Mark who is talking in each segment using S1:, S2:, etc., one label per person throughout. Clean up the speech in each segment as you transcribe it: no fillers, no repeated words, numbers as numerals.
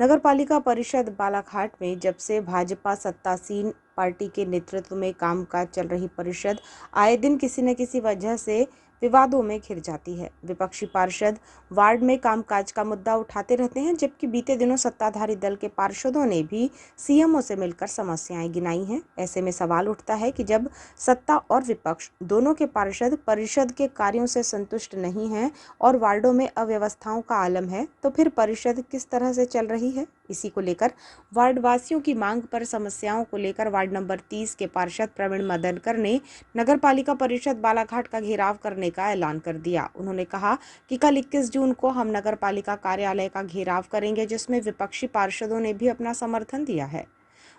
S1: नगरपालिका परिषद बालाघाट में जब से भाजपा सत्तासीन पार्टी के नेतृत्व में कामकाज चल रही परिषद आए दिन किसी न किसी वजह से विवादों में घिर जाती है। विपक्षी पार्षद वार्ड में कामकाज का मुद्दा उठाते रहते हैं, जबकि बीते दिनों सत्ताधारी दल के पार्षदों ने भी सीएमओ से मिलकर समस्याएं गिनाई हैं। ऐसे में सवाल उठता है कि जब सत्ता और विपक्ष दोनों के पार्षद परिषद के कार्यों से संतुष्ट नहीं हैं और वार्डों में अव्यवस्थाओं का आलम है, तो फिर परिषद किस तरह से चल रही है। इसी को लेकर वार्ड वासियों की मांग पर समस्याओं को लेकर वार्ड नंबर 30 के पार्षद प्रवीण मदनकर ने नगरपालिका परिषद बालाघाट का घेराव करने का ऐलान कर दिया। उन्होंने कहा कि कल 21 जून को हम नगरपालिका कार्यालय का घेराव करेंगे, जिसमें विपक्षी पार्षदों ने भी अपना समर्थन दिया है।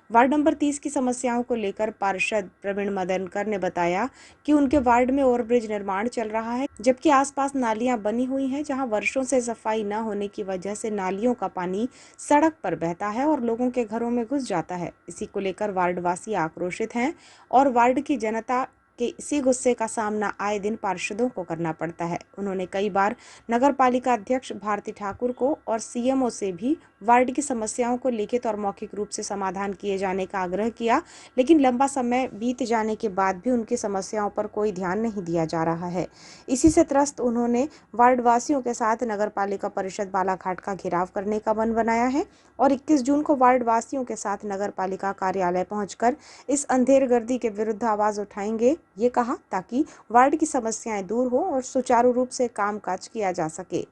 S1: वार्ड नंबर 30 की समस्याओं को लेकर पार्षद प्रवीण मदनकर ने बताया कि उनके वार्ड में ओवरब्रिज निर्माण चल रहा है, जबकि आसपास नालियां बनी हुई हैं, जहां वर्षों से सफाई न होने की वजह से नालियों का पानी सड़क पर बहता है और लोगों के घरों में घुस जाता है। इसी को लेकर वार्डवासी आक्रोशित हैं और वार्ड की जनता के इसी गुस्से का सामना आए दिन पार्षदों को करना पड़ता है। उन्होंने कई बार नगरपालिका अध्यक्ष भारती ठाकुर को और सीएमओ से भी वार्ड की समस्याओं को लिखित और मौखिक रूप से समाधान किए जाने का आग्रह किया, लेकिन लंबा समय बीत जाने के बाद भी उनकी समस्याओं पर कोई ध्यान नहीं दिया जा रहा है। इसी से त्रस्त उन्होंने वार्डवासियों के साथ नगरपालिका परिषद बालाघाट का घेराव करने का मन बनाया है और 21 जून को वार्डवासियों के साथ नगरपालिका कार्यालय पहुंचकर इस अंधेरगर्दी के विरुद्ध आवाज उठाएंगे, ये कहा, ताकि वार्ड की समस्याएं दूर हो और सुचारू रूप से कामकाज किया जा सके।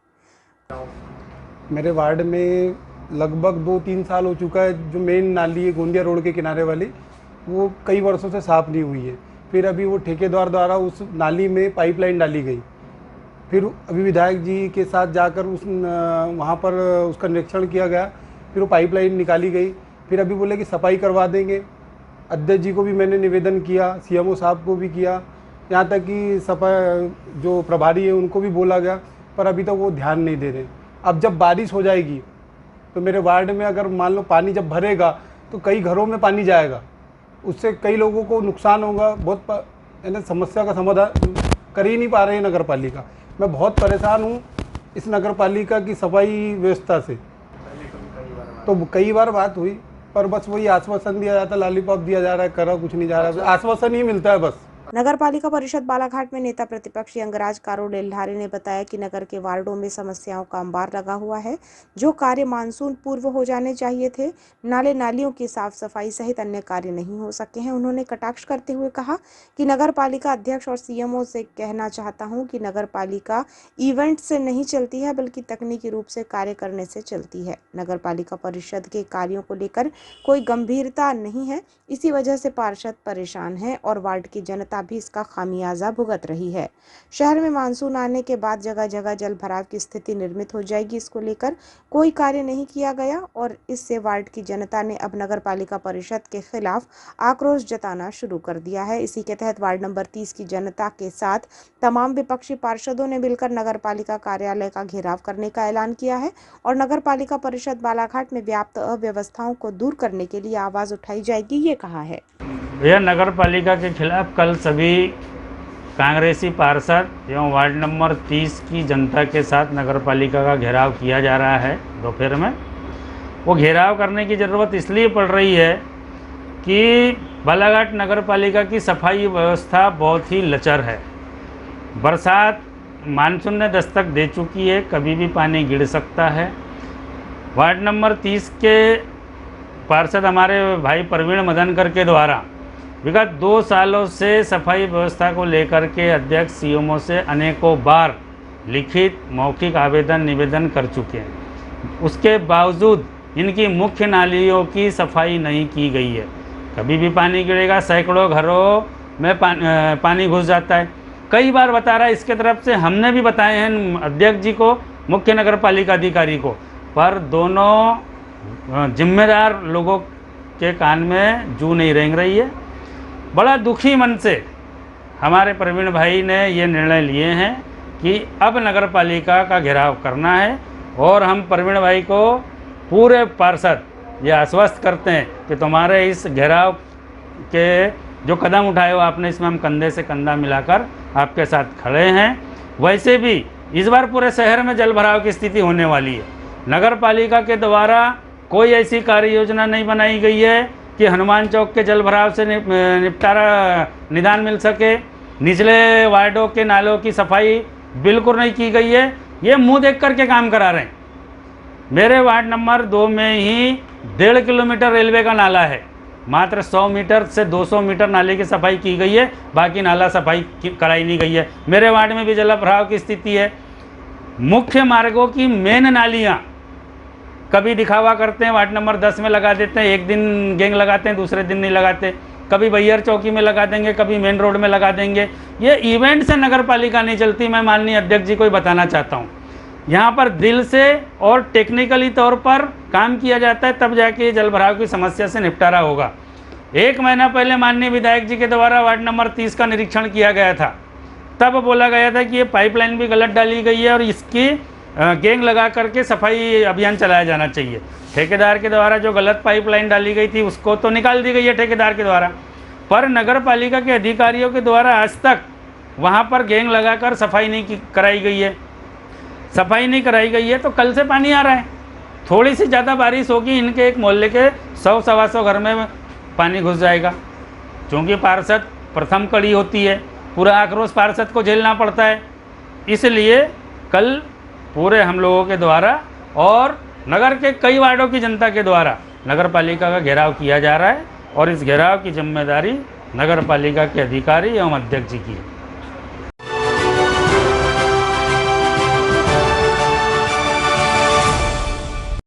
S2: मेरे वार्ड में लगभग 2-3 साल हो चुका है। जो मेन नाली है गोंदिया रोड के किनारे वाली, वो कई वर्षों से साफ़ नहीं हुई है। फिर अभी वो ठेकेदार द्वारा उस नाली में पाइपलाइन डाली गई। फिर अभी विधायक जी के साथ जाकर वहाँ पर उसका निरीक्षण किया गया। फिर वो पाइपलाइन निकाली गई। फिर अभी बोले कि सफाई करवा देंगे। अध्यक्ष जी को भी मैंने निवेदन किया, सीएमओ साहब को भी किया, यहाँ तक कि सफाई जो प्रभारी है उनको भी बोला गया, पर अभी तक वो ध्यान नहीं दे रहे। अब जब बारिश हो जाएगी तो मेरे वार्ड में अगर मान लो पानी जब भरेगा तो कई घरों में पानी जाएगा, उससे कई लोगों को नुकसान होगा। बहुत यानी समस्या का समाधान कर ही नहीं पा रही है नगर पालिका। मैं बहुत परेशान हूँ इस नगर पालिका की सफाई व्यवस्था से। तो कई बार बात हुई, पर बस वही आश्वासन दिया जाता है, लॉलीपॉप दिया जा रहा है, करा कुछ नहीं जा रहा है, आश्वासन ही मिलता है बस।
S1: नगरपालिका परिषद बालाघाट में नेता प्रतिपक्ष यंगराज कारोडेलधारी ने बताया कि नगर के वार्डों में समस्याओं का अंबार लगा हुआ है। जो कार्य मानसून पूर्व हो जाने चाहिए थे, नाले नालियों की साफ सफाई सहित अन्य कार्य नहीं हो सके हैं। उन्होंने कटाक्ष करते हुए कहा कि नगरपालिका अध्यक्ष और सीएमओ से कहना चाहता हूं कि नगरपालिका इवेंट से नहीं चलती है, बल्कि तकनीकी रूप से कार्य करने से चलती है। नगरपालिका परिषद के कार्यों को लेकर कोई गंभीरता नहीं है, इसी वजह से पार्षद परेशान है और वार्ड की जनता भी इसका खामियाजा भुगत रही है। शहर में मानसून आने के बाद जगह जगह जल भराव की स्थिति निर्मित हो जाएगी। इसको लेकर कोई कार्य नहीं किया गया और इससे वार्ड की जनता ने अब नगरपालिका परिषद के खिलाफ आक्रोश जताना शुरू कर दिया है। इसी के तहत वार्ड नंबर 30 की जनता के साथ तमाम विपक्षी पार्षदों ने मिलकर नगरपालिका कार्यालय का घेराव करने का ऐलान किया है और नगरपालिका परिषद बालाघाट में व्याप्त अव्यवस्थाओं को दूर करने के लिए आवाज उठाई जाएगी, ये कहा है।
S3: यह नगर पालिका के खिलाफ कल सभी कांग्रेसी पार्षद एवं वार्ड नंबर 30 की जनता के साथ नगर पालिका का घेराव किया जा रहा है। दोपहर में वो घेराव करने की ज़रूरत इसलिए पड़ रही है कि बालाघाट नगर पालिका की सफाई व्यवस्था बहुत ही लचर है। बरसात मानसून ने दस्तक दे चुकी है, कभी भी पानी गिर सकता है। वार्ड नंबर 30 के पार्षद हमारे भाई प्रवीण मदनकर के द्वारा विगत 2 सालों से सफाई व्यवस्था को लेकर के अध्यक्ष सीएमओ से अनेकों बार लिखित मौखिक आवेदन निवेदन कर चुके हैं। उसके बावजूद इनकी मुख्य नालियों की सफाई नहीं की गई है। कभी भी पानी गिरेगा, सैकड़ों घरों में पानी घुस जाता है। कई बार बता रहा है, इसके तरफ से हमने भी बताए हैं अध्यक्ष जी को, मुख्य नगर पालिका अधिकारी को, पर दोनों जिम्मेदार लोगों के कान में जू नहीं रेंग रही है। बड़ा दुखी मन से हमारे प्रवीण भाई ने ये निर्णय लिए हैं कि अब नगर पालिका का घेराव करना है और हम प्रवीण भाई को पूरे पार्षद ये आश्वस्त करते हैं कि तुम्हारे इस घेराव के जो कदम उठाए हो आपने, इसमें हम कंधे से कंधा मिलाकर आपके साथ खड़े हैं। वैसे भी इस बार पूरे शहर में जल भराव की स्थिति होने वाली है। नगर पालिका के द्वारा कोई ऐसी कार्य योजना नहीं बनाई गई है कि हनुमान चौक के जल भराव से निपटारा निदान मिल सके। निचले वार्डों के नालों की सफाई बिल्कुल नहीं की गई है। ये मुंह देख करके काम करा रहे हैं। मेरे वार्ड नंबर 2 में ही 1.5 किलोमीटर रेलवे का नाला है, मात्र 100 मीटर से 200 मीटर नाले की सफाई की गई है, बाकी नाला सफाई कराई नहीं गई है। मेरे वार्ड में भी जल भराव की स्थिति है। मुख्य मार्गों की मेन नालियाँ कभी दिखावा करते हैं, वार्ड नंबर 10 में लगा देते हैं, एक दिन गेंग लगाते हैं, दूसरे दिन नहीं लगाते। कभी बैयर चौकी में लगा देंगे, कभी मेन रोड में लगा देंगे। ये इवेंट से नगर पालिका नहीं चलती। मैं माननीय अध्यक्ष जी को ही बताना चाहता हूँ, यहाँ पर दिल से और टेक्निकली तौर पर काम किया जाता है, तब जाके जल भराव की समस्या से निपटारा होगा। 1 महीना पहले माननीय विधायक जी के द्वारा वार्ड नंबर 30 का निरीक्षण किया गया था। तब बोला गया था कि ये पाइपलाइन भी गलत डाली गई है और इसकी गेंग लगा करके सफाई अभियान चलाया जाना चाहिए। ठेकेदार के द्वारा जो गलत पाइपलाइन डाली गई थी उसको तो निकाल दी गई है ठेकेदार के द्वारा, पर नगर पालिका के अधिकारियों के द्वारा आज तक वहाँ पर गेंग लगाकर सफाई नहीं कराई गई है। सफाई नहीं कराई गई है तो कल से पानी आ रहा है। थोड़ी सी ज़्यादा बारिश होगी, इनके एक मोहल्ले के 100-125 घर में पानी घुस जाएगा। क्योंकि पार्षद प्रथम कड़ी होती है, पूरा आक्रोश पार्षद को झेलना पड़ता है। इसलिए कल पूरे हम लोगों के द्वारा और नगर के कई वार्डों की जनता के द्वारा नगर पालिका का घेराव किया जा रहा है और इस घेराव की जिम्मेदारी नगर पालिका के अधिकारी एवं अध्यक्ष जी की है।